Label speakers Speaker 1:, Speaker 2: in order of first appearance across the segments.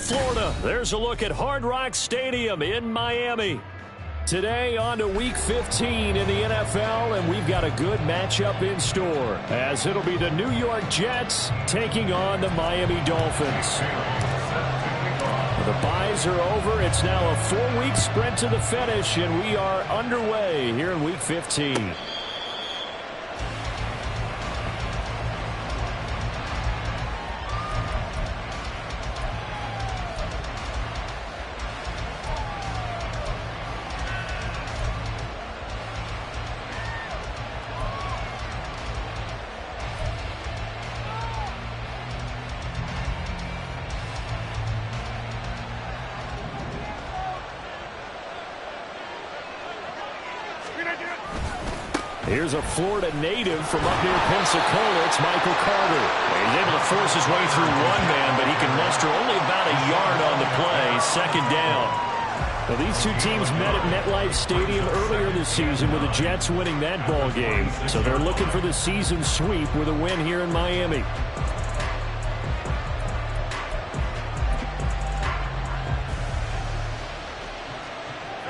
Speaker 1: Florida. There's a look at Hard Rock Stadium in Miami. Today on to Week 15 in the NFL, and we've got a good matchup in store, as it'll be the New York Jets taking on the Miami Dolphins. The byes are over. It's now a 4-week sprint to the finish, and we are underway here in Week 15. Here's a Florida native from up near Pensacola. It's Michael Carter. He's able to force his way through one man, but he can muster only about a yard on the play. Second down. Well, these two teams met at MetLife Stadium earlier this season with the Jets winning that ball game. So they're looking for the season sweep with a win here in Miami.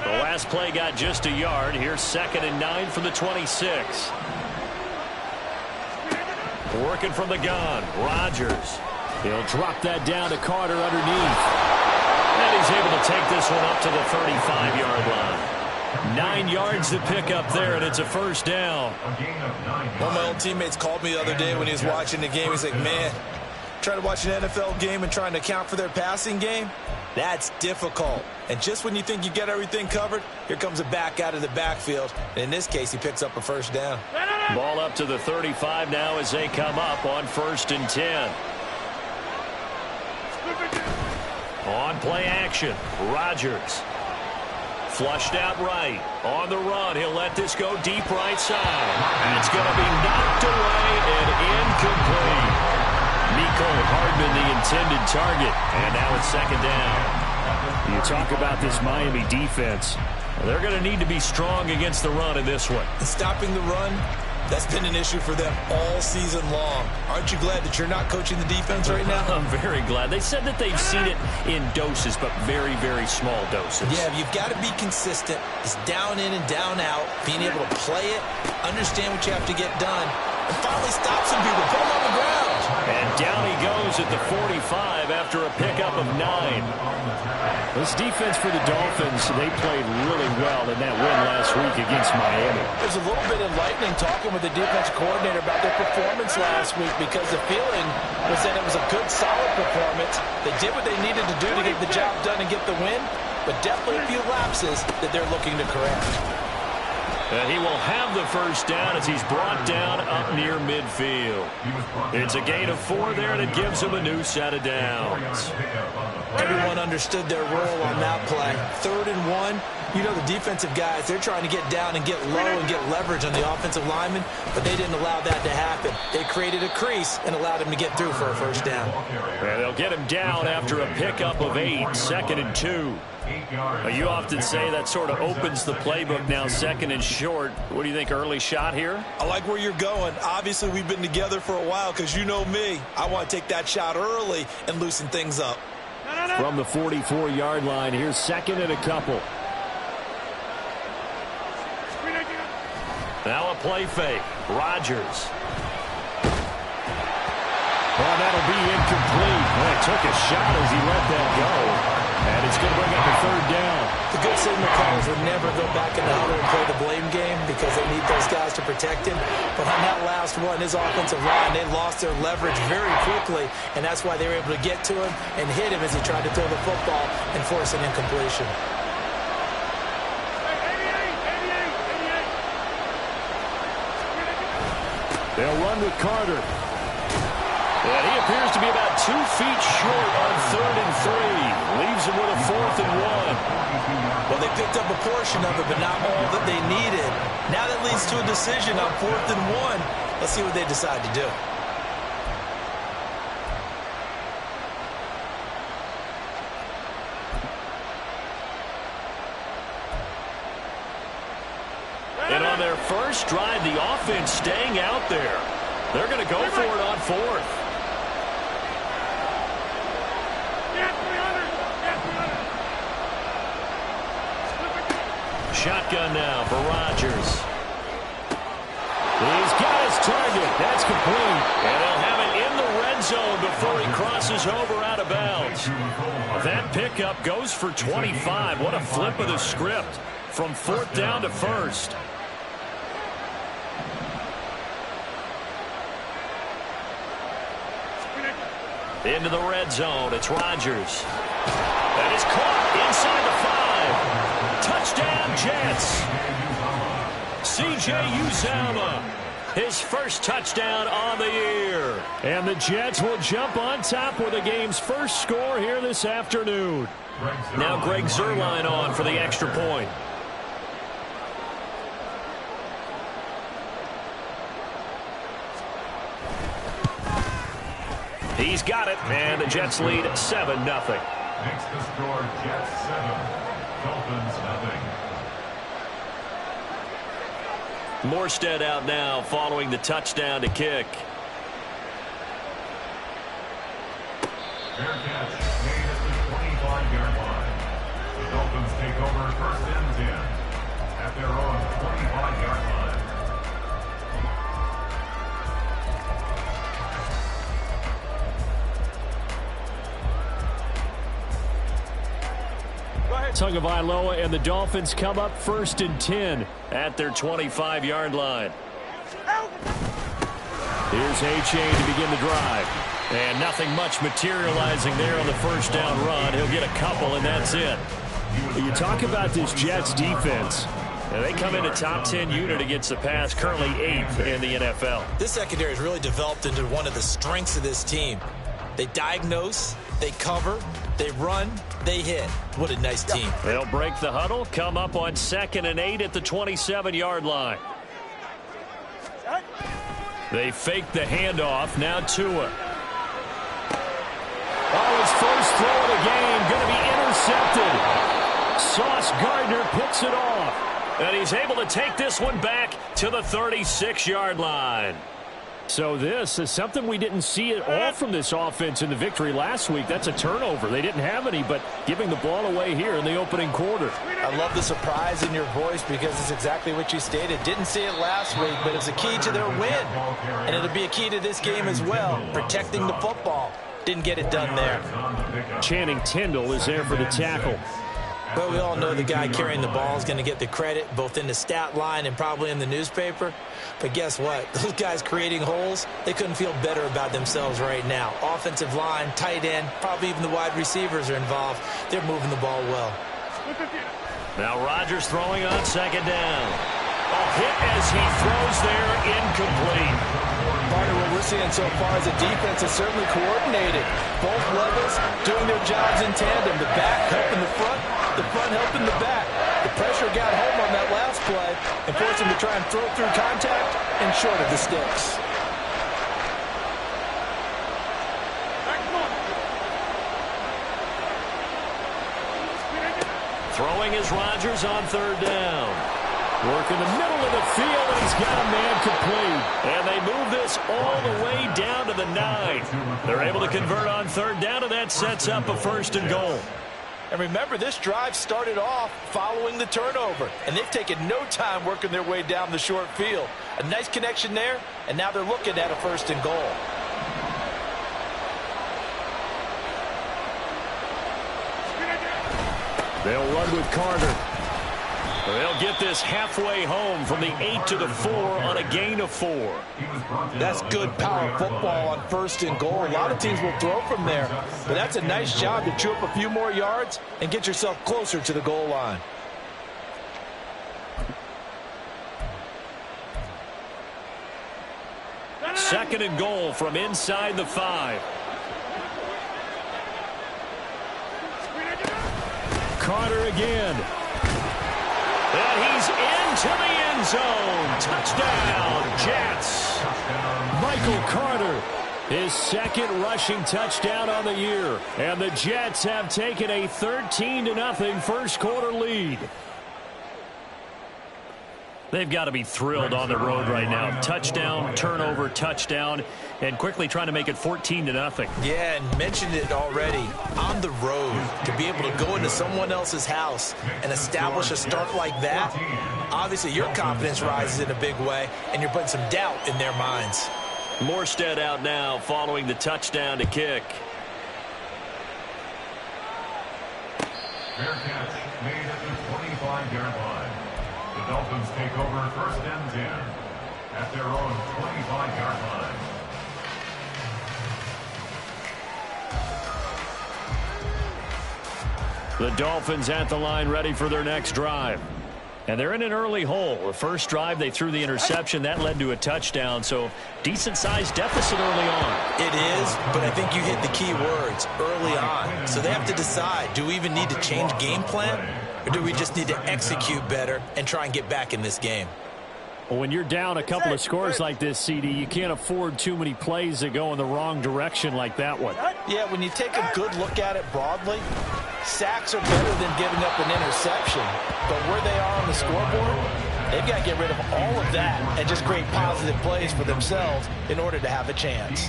Speaker 1: Last play got just a yard. Here's 2nd and 9 from the 26. Working from the gun. Rodgers. He'll drop that down to Carter underneath. And he's able to take this one up to the 35-yard line. 9 yards to pick up there, and it's a first down.
Speaker 2: One of my old teammates called me the other day when he was watching the game. He's like, man, trying to watch an NFL game and trying to account for their passing game, that's difficult. And just when you think you get everything covered, here comes a back out of the backfield. And in this case, he picks up a first down.
Speaker 1: Ball up to the 35 now as they come up on 1st and 10. On play action, Rodgers. Flushed out right. On the run, he'll let this go deep right side. And it's going to be knocked away and incomplete. Nico Hardman, the intended target. And now it's 2nd down. You talk about this Miami defense. They're going to need to be strong against the run in this one.
Speaker 2: Stopping the run, that's been an issue for them all season long. Aren't you glad that you're not coaching the defense right now?
Speaker 1: I'm very glad. They said that they've seen it in doses, but very, very small doses.
Speaker 2: Yeah, you've got to be consistent. It's down in and down out, being able to play it, understand what you have to get done, and finally stop some people, put them on the ground.
Speaker 1: And down he goes at the 45 after a pickup of 9. This defense for the Dolphins, they played really well in that win last week against Miami.
Speaker 2: There's a little bit enlightening talking with the defense coordinator about their performance last week, because the feeling was that it was a good, solid performance. They did what they needed to do to get the job done and get the win, but definitely a few lapses that they're looking to correct.
Speaker 1: And he will have the first down as he's brought down up near midfield. It's a gain of 4 there, and it gives him a new set of downs.
Speaker 2: Everyone understood their role on that play. 3rd and 1. You know, the defensive guys, they're trying to get down and get low and get leverage on the offensive lineman, but they didn't allow that to happen. They created a crease and allowed him to get through for a first down.
Speaker 1: And they'll get him down after a pickup of 8, 2nd and 2. You often say that sort of opens the playbook now, 2nd and short. What do you think, early shot here?
Speaker 2: I like where you're going. Obviously, we've been together for a while, because you know me. I want to take that shot early and loosen things up.
Speaker 1: From the 44-yard line, here's 2nd and a couple. Now a play fake. Rodgers. Well, that'll be incomplete. Well, he took a shot as he let that go. And it's going to bring up a 3rd down.
Speaker 2: The good signal callers would never go back in the huddle and play the blame game, because they need those guys to protect him. But on that last one, his offensive line, they lost their leverage very quickly, and that's why they were able to get to him and hit him as he tried to throw the football and force an incompletion.
Speaker 1: They'll run with Carter. And he appears to be about 2 feet short on 3rd and 3. Leaves him with a 4th and 1.
Speaker 2: Well, they picked up a portion of it, but not all that they needed. Now that leads to a decision on 4th and 1. Let's see what they decide to do.
Speaker 1: And on their first drive, the offense staying out there. They're going to go for it on 4th. shotgun now for Rodgers. He's got his target. That's complete. And he'll have it in the red zone before he crosses over out of bounds. That pickup goes for 25. What a flip of the script from 4th down to 1st. Into the red zone. It's Rodgers. That is caught inside the 5. Touchdown, Jets. C.J. Uzomah, his first touchdown on the year. And the Jets will jump on top with the game's first score here this afternoon. Now Greg Zuerlein on for the extra point. He's got it, and the Jets lead 7-0.
Speaker 3: Makes the score Jets 7, Dolphins 0.
Speaker 1: Morstead out now following the touchdown to kick.
Speaker 3: Fair catch made at the 25-yard line. The Dolphins take over 1st and 10 at their own 25-yard line.
Speaker 1: Tagovailoa and the Dolphins come up 1st and 10 at their 25-yard line. Here's A-Chain to begin the drive. And nothing much materializing there on the 1st down run. He'll get a couple, and that's it. You talk about this Jets defense. Now they come in a top 10 unit against the pass, currently 8th in the NFL.
Speaker 2: This secondary has really developed into one of the strengths of this team. They diagnose, they cover, they run, they hit. What a nice team.
Speaker 1: They'll break the huddle, come up on 2nd and 8 at the 27-yard line. They fake the handoff. Now Tua. Oh, his first throw of the game going to be intercepted. Sauce Gardner picks it off. And he's able to take this one back to the 36-yard line. So this is something we didn't see at all from this offense in the victory last week. That's a turnover. They didn't have any, but giving the ball away here in the opening quarter.
Speaker 2: I love the surprise in your voice because it's exactly what you stated. Didn't see it last week, but it's a key to their win. And it'll be a key to this game as well, protecting the football. Didn't get it done there.
Speaker 1: Channing Tindall is there for the tackle.
Speaker 2: Well, we all know the guy carrying the ball is going to get the credit, both in the stat line and probably in the newspaper. But guess what? Those guys creating holes, they couldn't feel better about themselves right now. Offensive line, tight end, probably even the wide receivers are involved. They're moving the ball well.
Speaker 1: Now Rodgers throwing on 2nd down. A hit as he throws there, incomplete.
Speaker 2: Part of what we're seeing so far is the defense is certainly coordinated. Both levels doing their jobs in tandem. The back helping the front helping the back. The pressure got home on that last play and forced him to try and throw through contact and short of the sticks.
Speaker 1: Throwing is Rodgers on 3rd down. Work in the middle of the field, and he's got a man complete. And they move this all the way down to the 9. They're able to convert on 3rd down, and that sets up a 1st and goal.
Speaker 2: And remember, this drive started off following the turnover, and they've taken no time working their way down the short field. A nice connection there, and now they're looking at a 1st and goal.
Speaker 1: They'll run with Carter. They'll get this halfway home from the 8 to the 4 on a gain of 4.
Speaker 2: That's good power football on 1st and goal. A lot of teams will throw from there, but that's a nice job to chew up a few more yards and get yourself closer to the goal line.
Speaker 1: Second and goal from inside the 5. Carter again. And he's into the end zone. Touchdown, Jets. Michael Carter, his 2nd rushing touchdown on the year. And the Jets have taken a 13-0 first quarter lead. They've got to be thrilled on the road right now. Touchdown, turnover, touchdown, and quickly trying to make it 14-0.
Speaker 2: Yeah, and mentioned it already. On the road, to to be able to go into someone else's house and establish a start like that, obviously your confidence rises in a big way, and you're putting some doubt in their minds.
Speaker 1: Morstead out now following the touchdown to kick.
Speaker 3: Fair catch made at the 25-yard line. The Dolphins take over first and 10 at their own 25-yard line.
Speaker 1: The Dolphins at the line ready for their next drive. And they're in an early hole. The first drive, they threw the interception. That led to a touchdown, so decent-sized deficit early on.
Speaker 2: It is, but I think you hit the key words, early on. So they have to decide, do we even need to change game plan, or do we just need to execute better and try and get back in this game?
Speaker 1: Well, when you're down a couple of scores like this, CD, you can't afford too many plays that go in the wrong direction like that one.
Speaker 2: Yeah, when you take a good look at it broadly, sacks are better than giving up an interception. But where they are on the scoreboard, they've got to get rid of all of that and just create positive plays for themselves in order to have a chance.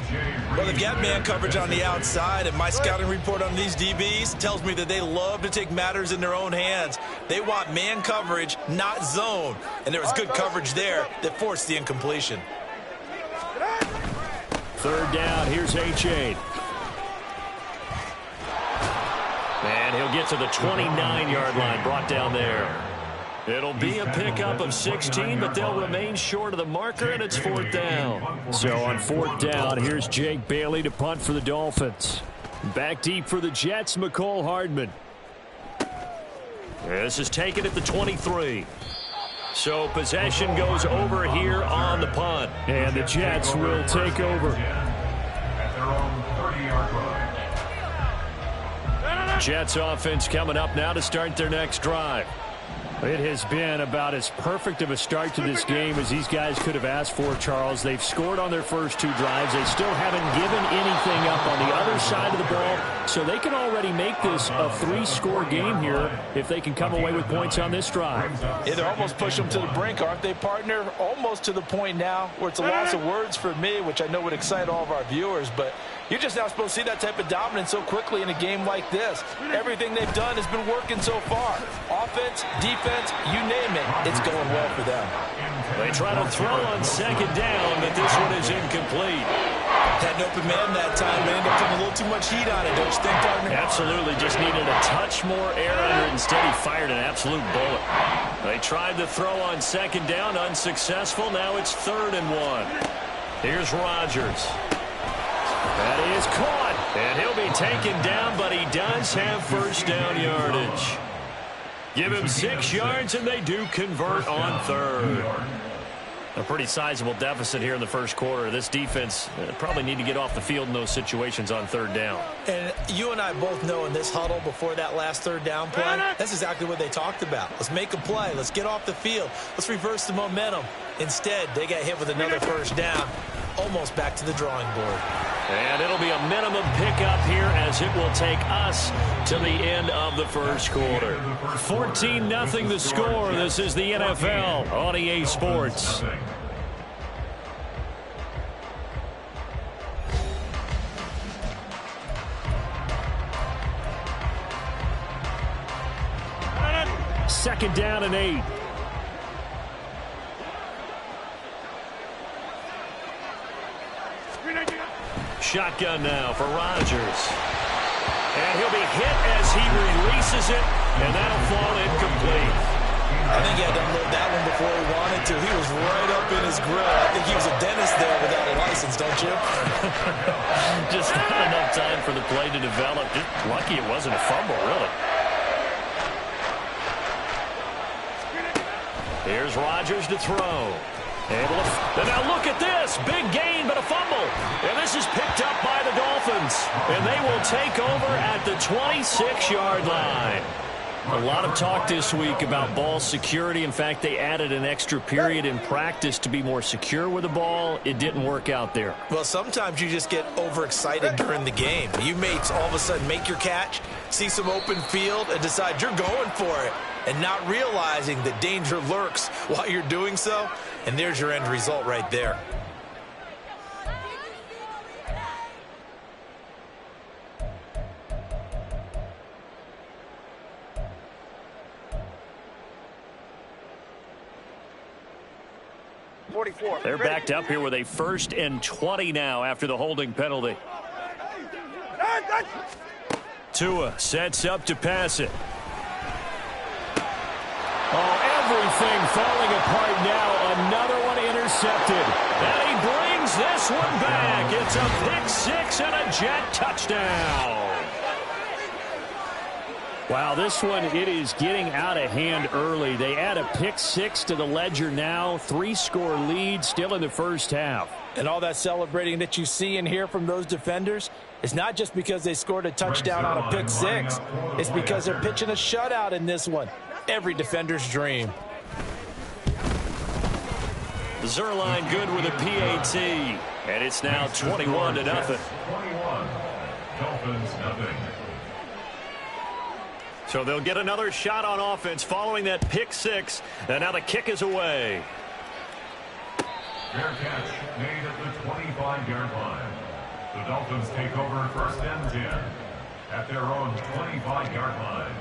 Speaker 2: Well, they've got man coverage on the outside, and my scouting report on these DBs tells me that they love to take matters in their own hands. They want man coverage, not zone. And there was good coverage there that forced the incompletion.
Speaker 1: Third down, here's H8. And he'll get to the 29-yard line, brought down there. It'll be a pickup of 16, but they'll remain short of the marker, and it's fourth down. So on fourth down, here's Jake Bailey to punt for the Dolphins. Back deep for the Jets, McCole Hardman. This is taken at the 23. So possession goes over here on the punt. And the Jets will take over.
Speaker 3: At their own 30-yard line.
Speaker 1: Jets offense coming up now to start their next drive. It has been about as perfect of a start to this game as these guys could have asked for, Charles. They've scored on their first two drives. They still haven't given anything up on the other side of the ball, so they can already make this a three-score game here if they can come away with points on this drive.
Speaker 2: Yeah, they're almost pushing them to the brink, aren't they, partner? Almost to the point now where it's a loss of words for me, which I know would excite all of our viewers, but you're just now supposed to see that type of dominance so quickly in a game like this. Everything they've done has been working so far. Offense, defense, you name it, it's going well for them.
Speaker 1: They try to throw on second down, but this one is incomplete.
Speaker 2: Had an open man that time, but ended up putting a little too much heat on it, don't you think, partner?
Speaker 1: Absolutely, just needed a touch more air under it. Instead, he fired an absolute bullet. They tried to throw on second down, unsuccessful. Now it's 3rd and 1. Here's Rodgers. That is caught, and he'll be taken down, but he does have first down yardage. Give him 6 yards, and they do convert on 3rd. A pretty sizable deficit here in the first quarter. This defense probably need to get off the field in those situations on 3rd down.
Speaker 2: And you and I both know in this huddle before that last 3rd down play, that's exactly what they talked about. Let's make a play. Let's get off the field. Let's reverse the momentum. Instead, they got hit with another first down, almost back to the drawing board.
Speaker 1: And it'll be a minimum pickup here as it will take us to the end of the first quarter. 14-0 the score. This is the NFL on EA Sports. Second down and 8. Shotgun now for Rodgers. And he'll be hit as he releases it, and that'll fall incomplete.
Speaker 2: I think he had to unload that one before he wanted to. He was right up in his grill. I think he was a dentist there without a license, don't you?
Speaker 1: Just not enough time for the play to develop. Just lucky it wasn't a fumble, really. Here's Rodgers to throw. And now look at this. Big gain, but a fumble. And this is picked up by the Dolphins. And they will take over at the 26-yard line. A lot of talk this week about ball security. In fact, they added an extra period in practice to be more secure with the ball. It didn't work out there.
Speaker 2: Well, sometimes you just get overexcited during the game. You may all of a sudden make your catch, see some open field, and decide you're going for it, and not realizing that danger lurks while you're doing so. And there's your end result right there.
Speaker 1: They're backed up here with a 1st and 20 now after the holding penalty. Tua sets up to pass it. Oh, everything falling apart now. Another one intercepted. And he brings this one back. It's a pick 6 and a Jet touchdown. Wow, this one, it is getting out of hand early. They add a pick 6 to the ledger now. 3-score lead still in the first half.
Speaker 2: And all that celebrating that you see and hear from those defenders, it's not just because they scored a touchdown on a pick 6. It's because they're pitching a shutout in this one. Every defender's dream.
Speaker 1: Zerline good with a PAT. And it's now 21-0.
Speaker 3: 21. Dolphins nothing.
Speaker 1: So they'll get another shot on offense following that pick 6. And now the kick is away.
Speaker 3: Fair catch made at the 25-yard line. The Dolphins take over 1st and 10 at their own 25-yard line.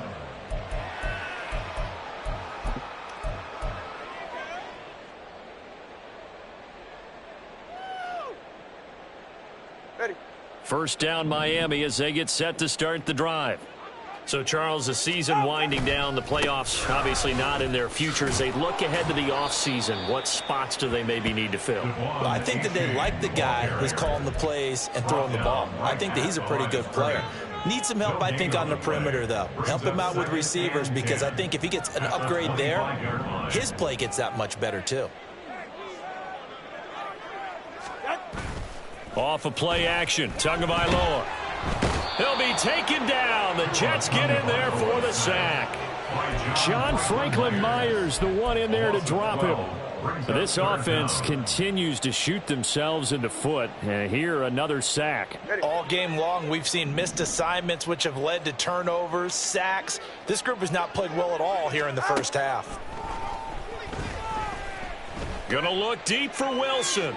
Speaker 1: First down Miami as they get set to start the drive. So, Charles, the season winding down, the playoffs obviously not in their futures. They look ahead to the offseason. What spots do they maybe need to fill?
Speaker 2: Well, I think that they like the guy who's calling the plays and throwing the ball. I think that he's a pretty good player. Needs some help, I think, on the perimeter, though. Help him out with receivers because I think if he gets an upgrade there, his play gets that much better, too.
Speaker 1: Off a play action. Tagovailoa. He'll be taken down. The Jets get in there for the sack. John Franklin Myers, the one in there to drop him. This offense continues to shoot themselves in the foot. And here, another sack.
Speaker 2: All game long, we've seen missed assignments, which have led to turnovers, sacks. This group has not played well at all here in the first half.
Speaker 1: Gonna look deep for Wilson.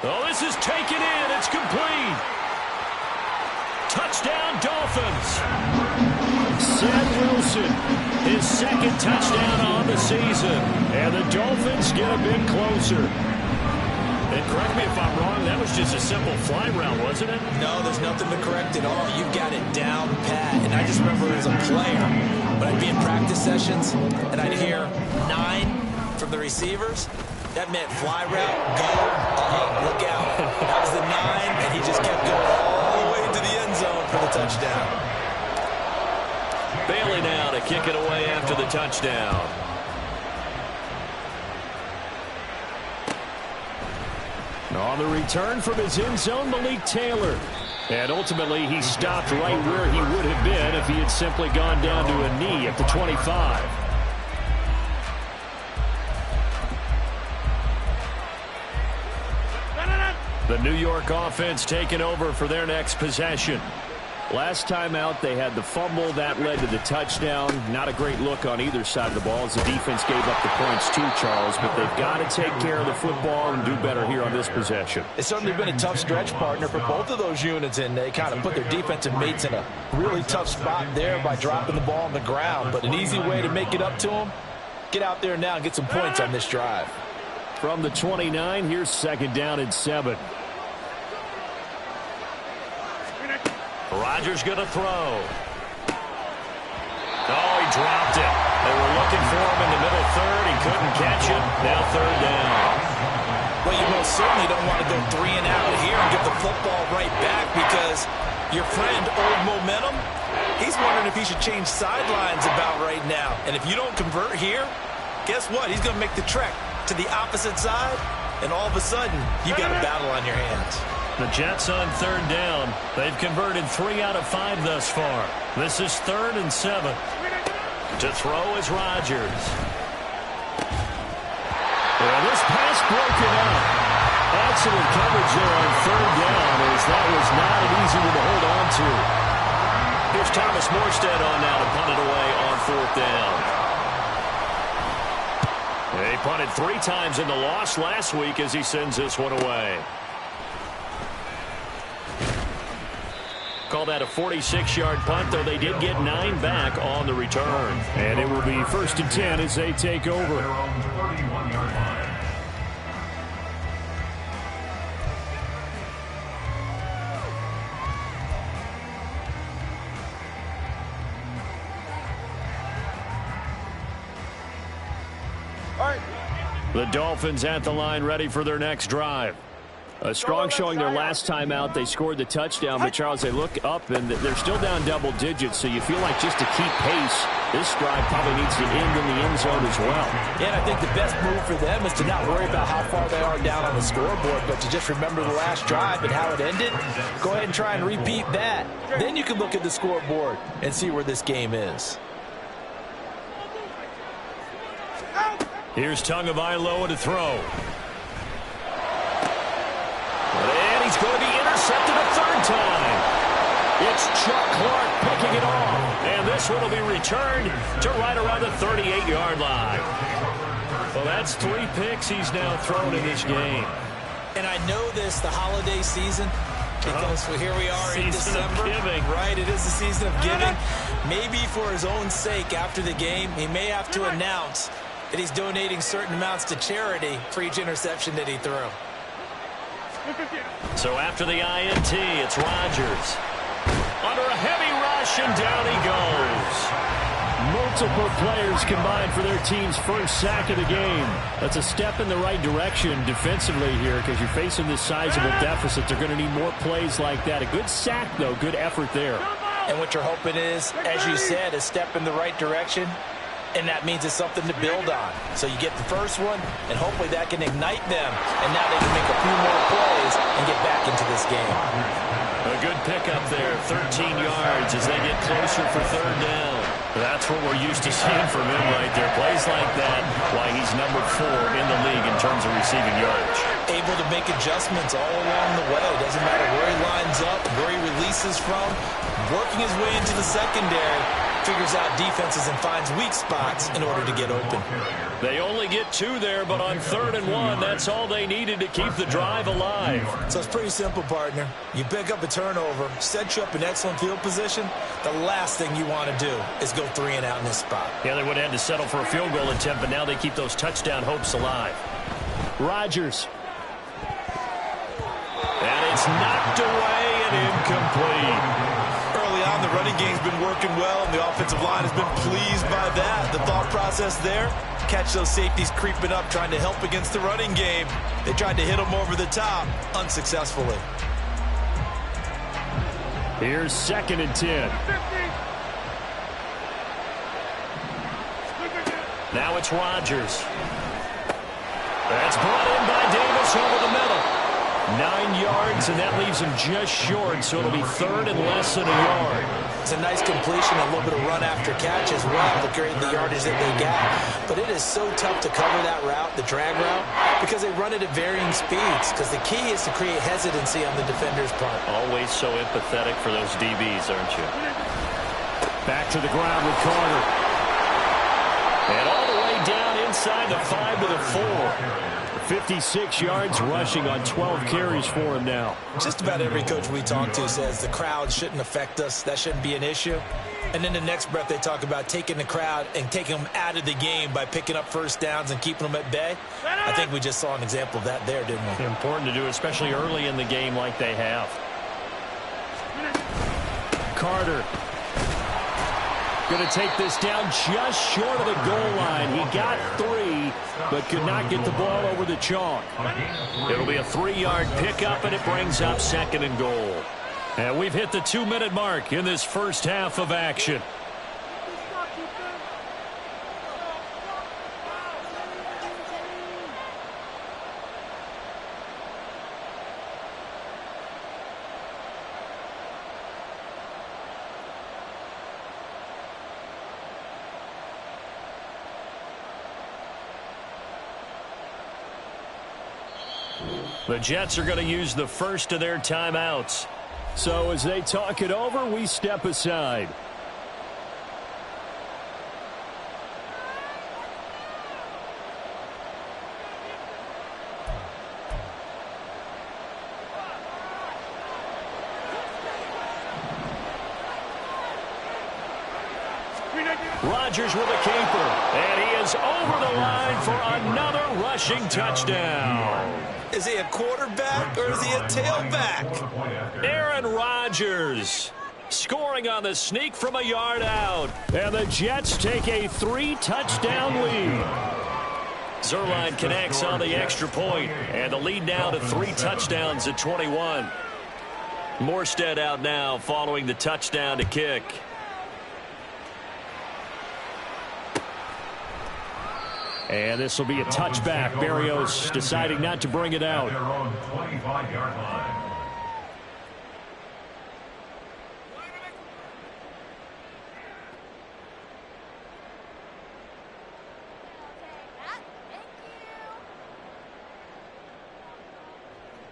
Speaker 1: Oh, this is taken in. It's complete. Touchdown, Dolphins. Sam Wilson, his 2nd touchdown on the season. And the Dolphins get a bit closer. And correct me if I'm wrong, that was just a simple fly route, wasn't it?
Speaker 2: No, there's nothing to correct at all. You've got it down pat. And I just remember as a player, when I'd be in practice sessions, and I'd hear 9 from the receivers. That meant fly route, go, look out. That was the 9, and he just kept going all the way to the end zone for the touchdown.
Speaker 1: Bailey now to kick it away after the touchdown. On the return from his end zone, Malik Taylor. And ultimately, he stopped right where he would have been if he had simply gone down to a knee at the 25. The New York offense taking over for their next possession. Last time out, they had the fumble. That led to the touchdown. Not a great look on either side of the ball as the defense gave up the points too, Charles. But they've got to take care of the football and do better here on this possession.
Speaker 2: It's certainly been a tough stretch, partner, for both of those units, and they kind of put their defensive mates in a really tough spot there by dropping the ball on the ground. But an easy way to make it up to them, get out there now and get some points on this drive.
Speaker 1: From the 29, here's 2nd down and 7. Rodgers going to throw. Oh, he dropped it. They were looking for him in the middle 3rd. He couldn't catch it. Now 3rd down.
Speaker 2: Well, you most certainly don't want to go 3 and out here and get the football right back because your friend, Old Momentum, he's wondering if he should change sidelines about right now. And if you don't convert here, guess what? He's going to make the trek to the opposite side, and all of a sudden, you got a battle on your hands.
Speaker 1: The Jets on 3rd down. They've converted 3 out of 5 thus far. This is 3rd and 7. To throw is Rodgers. Well, this pass broken up. Excellent coverage there on 3rd down as that was not an easy one to hold on to. Here's Thomas Morstead on now to punt it away on 4th down. They punted 3 times in the loss last week as he sends this one away. Call that a 46-yard punt, though they did get 9 back on the return. And it will be 1st and 10 as they take over. The Dolphins at the line ready for their next drive. A strong showing their last time out. They scored the touchdown, but Charles, they look up and they're still down double digits, so you feel like just to keep pace, this drive probably needs to end in the end zone as well.
Speaker 2: Yeah, and I think the best move for them is to not worry about how far they are down on the scoreboard, but to just remember the last drive and how it ended. Go ahead and try and repeat that. Then you can look at the scoreboard and see where this game is.
Speaker 1: Here's Tagovailoa to throw. And he's going to be intercepted a third time. It's Chuck Clark picking it off. And this one will be returned to right around the 38-yard line. Well, that's 3 picks he's now thrown in this game.
Speaker 2: And I know this, the holiday season, because here we are in December. Right, it is the season of giving. Maybe for his own sake after the game, he may have to announce that he's donating certain amounts to charity for each interception that he threw.
Speaker 1: So after the INT, it's Rodgers. Under a heavy rush, and down he goes. Multiple players combined for their team's first sack of the game. That's a step in the right direction defensively here because you're facing this sizable deficit. They're going to need more plays like that. A good sack, though. Good effort there.
Speaker 2: And what you're hoping is, as you said, a step in the right direction. And that means it's something to build on. So you get the first one, and hopefully that can ignite them. And now they can make a few more plays and get back into this game.
Speaker 1: A good pickup there, 13 yards as they get closer for third down. That's what we're used to seeing from him right there. Plays like that, why he's number 4 in the league in terms of receiving yardage. Able
Speaker 2: to make adjustments all along the way. Doesn't matter where he lines up, where he releases from. Working his way into the secondary. Figures out defenses and finds weak spots in order to get open.
Speaker 1: They only get 2 there, but on 3rd and 1, that's all they needed to keep the drive alive.
Speaker 2: So it's pretty simple, partner. You pick up a turnover, set you up in excellent field position. The last thing you want to do is go 3 and out in this spot.
Speaker 1: Yeah, they would have had to settle for a field goal attempt, but now they keep those touchdown hopes alive. Rodgers. And it's knocked away and incomplete.
Speaker 2: The running game's been working well, and the offensive line has been pleased by that. The thought process there, catch those safeties creeping up, trying to help against the running game. They tried to hit them over the top, unsuccessfully.
Speaker 1: Here's 2nd and 10. Now it's Rodgers. That's brought in by Davis over the middle. 9 yards, and that leaves him just short, so it'll be 3rd and less than a yard.
Speaker 2: It's a nice completion, a little bit of run after catch as well to create the yardage that they got. But it is so tough to cover that route, the drag route, because they run it at varying speeds, because the key is to create hesitancy on the defender's part.
Speaker 1: Always so empathetic for those DBs, aren't you? Back to the ground with Carter. And all the way down inside the 5 to the 4. 56 yards rushing on 12 carries for him now.
Speaker 2: Just about every coach we talk to says the crowd shouldn't affect us. That shouldn't be an issue. And then the next breath they talk about taking the crowd and taking them out of the game by picking up first downs and keeping them at bay. I think we just saw an example of that there, didn't we?
Speaker 1: Important to do, especially early in the game like they have. Carter. Going to take this down just short of the goal line. He got 3, but could not get the ball over the chalk. It'll be a 3-yard pickup, and it brings up 2nd and goal. And we've hit the 2-minute mark in this first half of action. The Jets are going to use the first of their timeouts. So as they talk it over, we step aside. Rodgers with a caper, and he is over the line for another rushing touchdown.
Speaker 2: Is he a quarterback or is he a tailback?
Speaker 1: Aaron Rodgers scoring on the sneak from a yard out. And the Jets take a 3-touchdown lead. Zerline connects on the extra point, and the lead now to 3 touchdowns at 21. Morstead out now following the touchdown to kick. And this will be a touchback. Barrios deciding not to bring it out.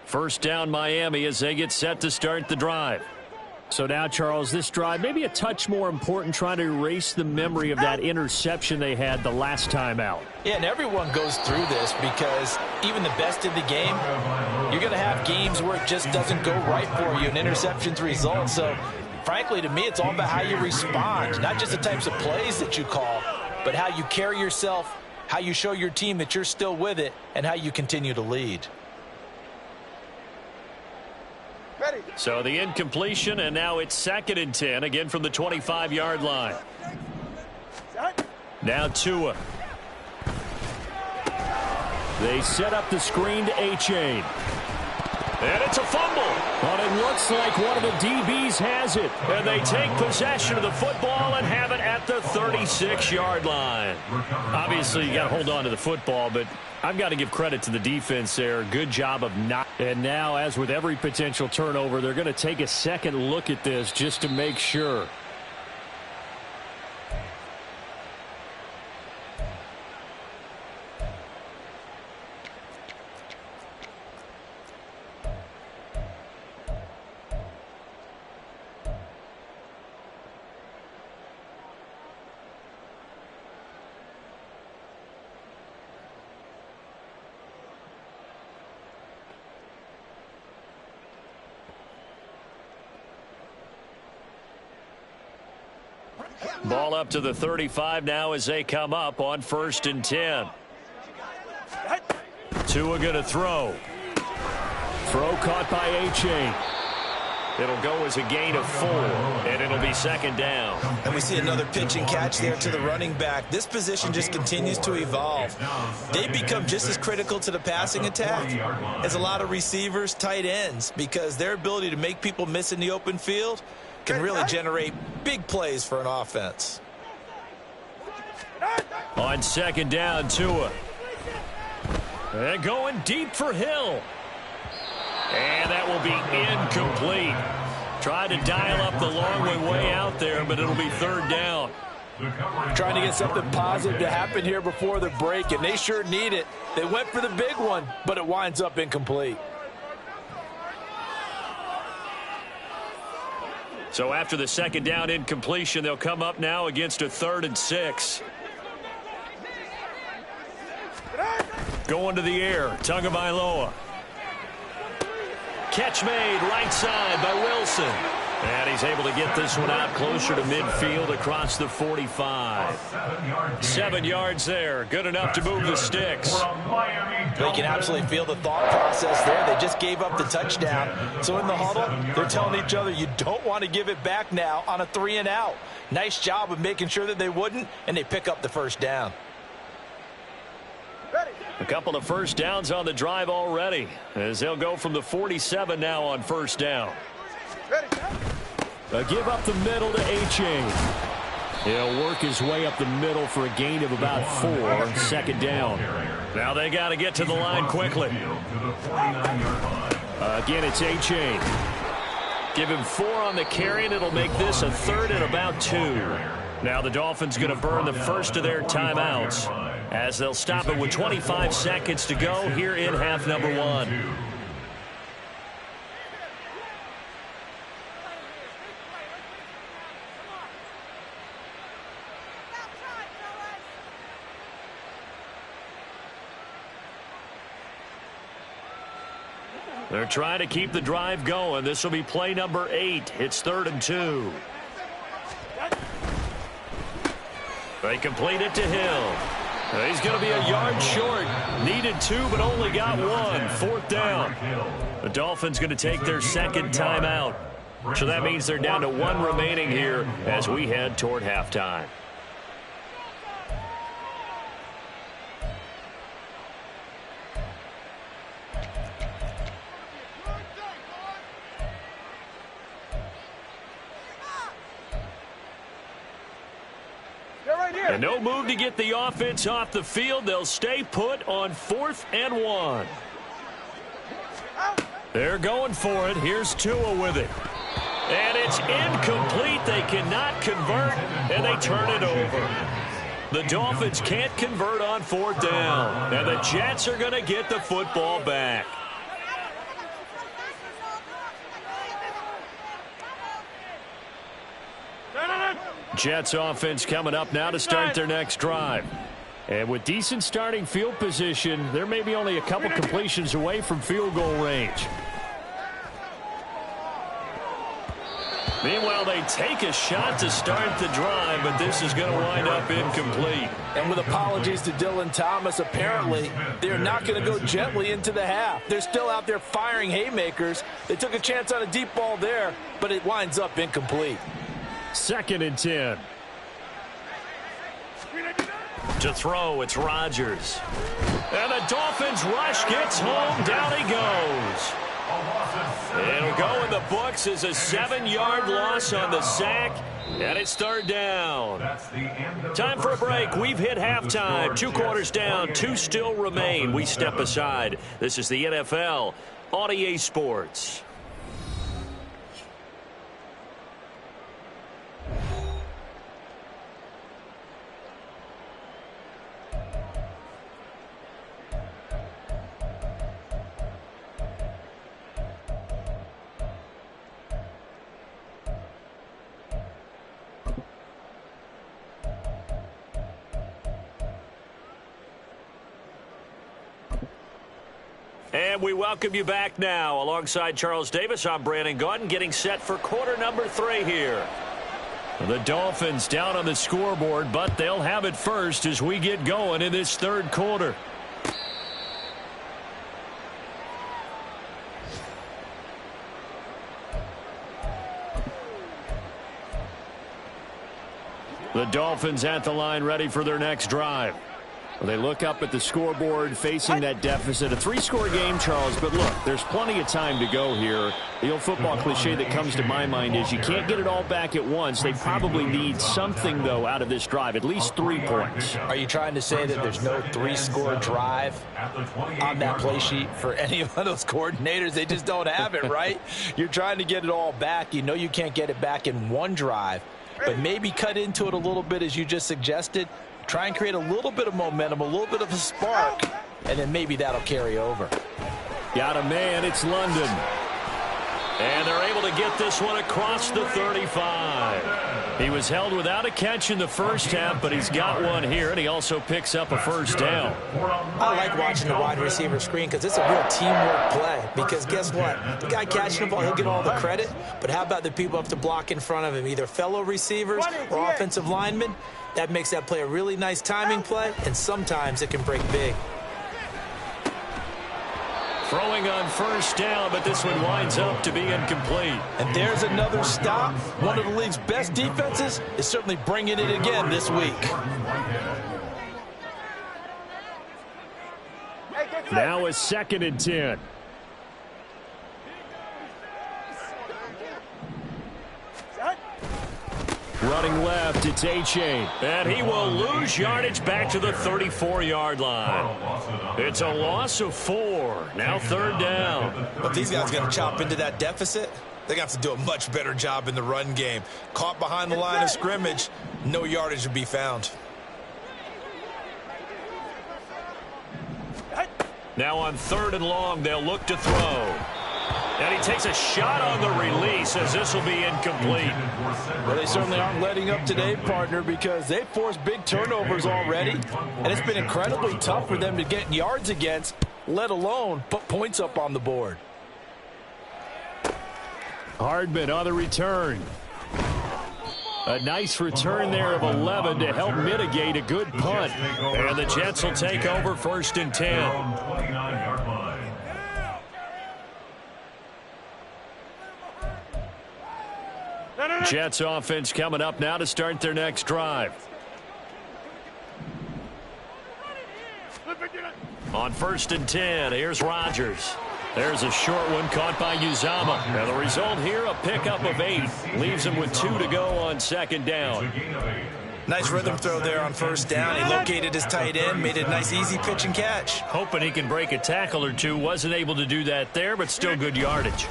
Speaker 1: First down Miami as they get set to start the drive. So now, Charles, this drive maybe a touch more important, trying to erase the memory of that interception they had the last time out.
Speaker 2: Yeah, and everyone goes through this because even the best in the game, you're going to have games where it just doesn't go right for you, and interceptions result. So, frankly, to me, it's all about how you respond, not just the types of plays that you call, but how you carry yourself, how you show your team that you're still with it, and how you continue to lead.
Speaker 1: So the incompletion, and now it's 2nd and 10, again from the 25-yard line. Now Tua. They set up the screen to A-Chain. And it's a fumble. But it looks like one of the DBs has it. And they take possession of the football and have it at the 36-yard line. Obviously, you got to hold on to the football, but I've got to give credit to the defense there. Good job of not. And now, as with every potential turnover, they're going to take a second look at this just to make sure. Ball up to the 35 now as they come up on 1st and 10. Tua going to throw. Throw caught by A-Chain. It'll go as a gain of 4, and it'll be 2nd down.
Speaker 2: And we see another pitch and catch there to the running back. This position just continues to evolve. They become just as critical to the passing attack as a lot of receivers, tight ends, because their ability to make people miss in the open field can really generate big plays for an offense.
Speaker 1: On 2nd down, Tua. And going deep for Hill. And that will be incomplete. Tried to dial up the long way out there, but it'll be 3rd down.
Speaker 2: Trying to get something positive to happen here before the break, and they sure need it. They went for the big one, but it winds up incomplete.
Speaker 1: So after the 2nd down incompletion, they'll come up now against a 3rd and 6. Going to the air, Tagovailoa. Catch made right side by Wilson. And he's able to get this one out closer to midfield across the 45. 7 yards there. Good enough to move the sticks.
Speaker 2: They can absolutely feel the thought process there. They just gave up the touchdown. So in the huddle, they're telling each other, you don't want to give it back now on a 3-and-out. Nice job of making sure that they wouldn't, and they pick up the 1st down.
Speaker 1: A couple of 1st downs on the drive already, as they'll go from the 47 now on 1st down. A give up the middle to A-Chain. He'll work his way up the middle for a gain of about 4. 2nd down. Now they got to get to the line quickly. Again, it's A-Chain. Give him 4 on the carry, and it'll make this a 3rd and about 2. Now the Dolphins going to burn the first of their timeouts, as they'll stop it with 25 seconds to go here in half number 1. They're trying to keep the drive going. This will be play number 8. It's 3rd and 2. They complete it to Hill. He's going to be a yard short. Needed 2, but only got 1. 4th down. The Dolphins going to take their 2nd timeout. So that means they're down to 1 remaining here as we head toward halftime. And no move to get the offense off the field. They'll stay put on 4th and 1. They're going for it. Here's Tua with it. And it's incomplete. They cannot convert, and they turn it over. The Dolphins can't convert on 4th down. And the Jets are going to get the football back. Jets offense coming up now to start their next drive. And with decent starting field position, they're maybe only a couple completions away from field goal range. Meanwhile, they take a shot to start the drive, but this is going to wind up incomplete.
Speaker 2: And with apologies to Dylan Thomas, apparently they're not going to go gently into the half. They're still out there firing haymakers. They took a chance on a deep ball there, but it winds up incomplete.
Speaker 1: 2nd and 10. To throw, it's Rodgers. And the Dolphins rush gets home. Down he goes. It'll go in the books as a 7-yard loss on the sack, and it's 3rd down. Time for a break. We've hit halftime. 2 quarters down, 2 still remain. We step aside. This is the NFL on EA Sports. And we welcome you back now. Alongside Charles Davis, I'm Brandon Gaudin, getting set for quarter number 3 here. The Dolphins down on the scoreboard, but they'll have it first as we get going in this 3rd quarter. The Dolphins at the line, ready for their next drive. Well, they look up at the scoreboard facing that deficit. A 3-score game, Charles, but look, there's plenty of time to go here. The old football cliche that comes to my mind is you can't get it all back at once. They probably need something, though, out of this drive, at least 3 points.
Speaker 2: Are you trying to say that there's no 3-score drive on that play sheet for any of those coordinators? They just don't have it, right? You're trying to get it all back. You know you can't get it back in 1 drive, but maybe cut into it a little bit as you just suggested. Try and create a little bit of momentum, a little bit of a spark, and then maybe that'll carry over.
Speaker 1: Got a man, it's London. And they're able to get this one across the 35. He was held without a catch in the first half, but he's got one here, and he also picks up a 1st down.
Speaker 4: I like watching the wide receiver screen because it's a real teamwork play. Because guess what? The guy catching the ball, he'll get all the credit, but how about the people up to block in front of him, either fellow receivers or offensive linemen? That makes that play a really nice timing play, and sometimes it can break big.
Speaker 1: Throwing on 1st down, but this one winds up to be incomplete.
Speaker 2: And there's another stop. One of the league's best defenses is certainly bringing it again this week.
Speaker 1: Now a 2nd and 10. Running left, it's A-Chain. And he will lose yardage back to the 34-yard line. It's a loss of 4. Now 3rd down.
Speaker 2: But these guys are going to chop into that deficit. They're going to have to do a much better job in the run game. Caught behind the line of scrimmage, no yardage to be found.
Speaker 1: Now on 3rd and long, they'll look to throw. And he takes a shot on the release as this will be incomplete.
Speaker 2: Well, they certainly aren't letting up today, partner, because they've forced big turnovers already. And it's been incredibly tough for them to get yards against, let alone put points up on the board.
Speaker 1: Hardman on the return. A nice return there of 11 to help mitigate a good punt. And the Jets will take over 1st and 10. Jets offense coming up now to start their next drive. On 1st and 10, here's Rodgers. There's a short one caught by Uzama. And the result here, a pickup of 8. Leaves him with 2 to go on 2nd down.
Speaker 2: Nice rhythm throw there on first down. He located his tight end, made it a nice easy pitch and catch.
Speaker 1: Hoping he can break a tackle or two. Wasn't able to do that there, but still good yardage.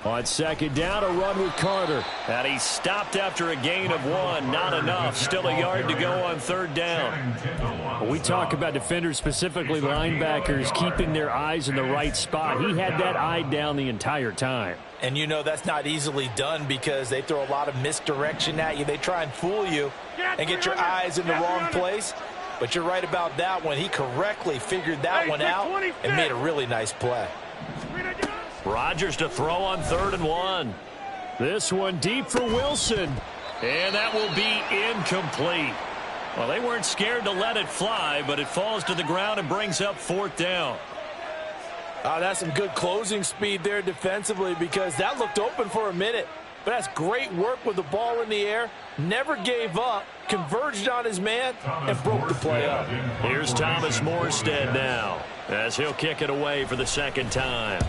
Speaker 1: On second down, a run with Carter. And he stopped after a gain of 1. Not enough. Still a yard to go on third down.
Speaker 5: Well, we talk about defenders, specifically linebackers, keeping their eyes in the right spot. He had that eye down the entire time.
Speaker 4: And you know that's not easily done because they throw a lot of misdirection at you. They try and fool you and get your eyes in the wrong place. But you're right about that one. He correctly figured that one out and made a really nice play.
Speaker 1: Rodgers to throw on 3rd and 1.
Speaker 5: This one deep for Wilson.
Speaker 1: And that will be incomplete. Well, they weren't scared to let it fly, but it falls to the ground and brings up 4th down.
Speaker 4: That's some good closing speed there defensively because that looked open for a minute. But that's great work with the ball in the air. Never gave up, converged on his man, and broke the play up.
Speaker 1: Here's Thomas Morstead now as he'll kick it away for the 2nd time.